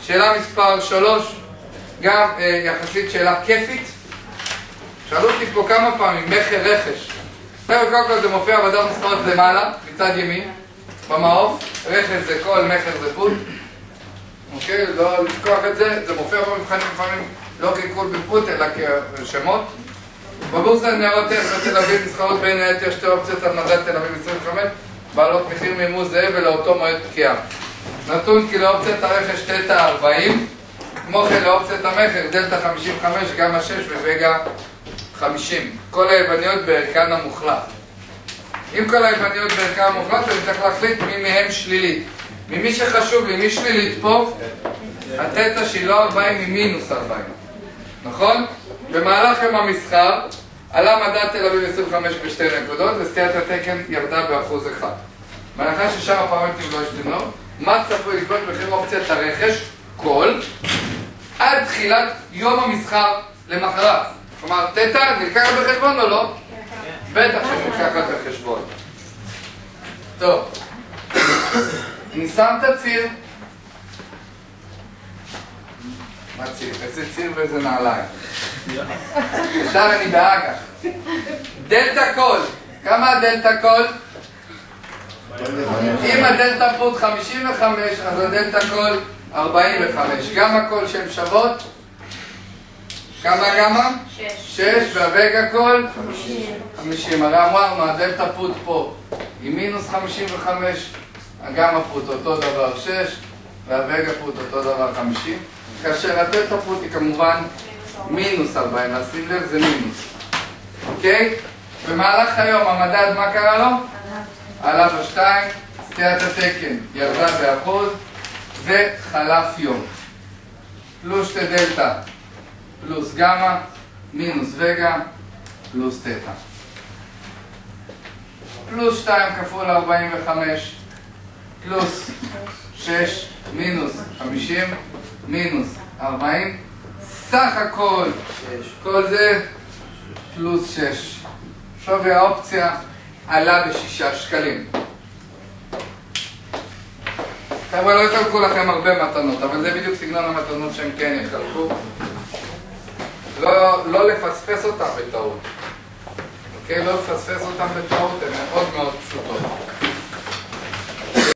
שאלה מספר 3, גם יחסית שאלה כיפית. שאלו אותי פה כמה פעמים, מכר רכש. קודם כל זה מופיע בדף מספרות למעלה, מצד ימין, במעוף. רכש זה כל, מכר זה פוט. אוקיי, לא לשכוח את זה, זה מופיע במבחנים לפעמים לא כקול בפוט, אלא כשמות. בבורסה ניירות ערך בתל אביב נסחרות בין היתר שתי אופציות על מדד תל אביב 25, בעלות מחיר מימוש זהה ולאותו מועד פקיעה. נתון כי לאופציית הרכש תטא 40, כמו כן לאופציית המכר דלתא 55, גמא 6 ווגה 50. כל היווניות בערכן המוחלט. אם כל היווניות בערכן המוחלט, אני צריך להחליט מי מהם שלילית. ממי שחשוב לי, מי שלילית פה, התטא שהיא לא 40 היא מינוס 40. נכון? במהלך יום המסחר עלה מדד תל אביב 25 בשתי נקודות וסטיית התקן ירדה ב1%. בהנחה ששאר הפרמטרים לא השתנו, מה צפוי לקרות מחיר אופציית הרכש כל עד תחילת יום המסחר למחרת? כלומר, תטא נלקחת בחשבון או לא? בטח שנלקחת בחשבון. טוב, אני שם את הציר. מה ציר? איזה ציר ואיזה נעליים? עכשיו אני באגח. דלתא כל. כמה הדלתא כל? אם הדלתא פוט 55, אז הדלתא כל 45. גמא כל שהן שוות? כמה גמא? 6. והווגה כל? 50. הרי אמרנו, הדלתא פוט פה היא מינוס 55, הגמא פוט אותו דבר 6, והווגה פוט אותו דבר 50. כאשר הדלתא פוט היא כמובן מינוס 40, אז שים לב זה מינוס. אוקיי? במהלך היום המדד מה קרה לו? עלה ב2, סטיית התקן ירדה ב1% וחלף יום. פלוס שתי דלתא פלוס גמא מינוס וגה פלוס תטא. פלוס 2 כפול 45 פלוס 6 מינוס 50 מינוס 40, סך הכל כל זה פלוס 6. שווי האופציה עלה ב6 שקלים. חבר'ה, לא יחלקו לכם הרבה מתנות, אבל זה בדיוק סגנון המתנות שהם כן יחלקו. לא לפספס אותם בטעות. אוקיי? לא לפספס אותם בטעות, הן מאוד מאוד פשוטות.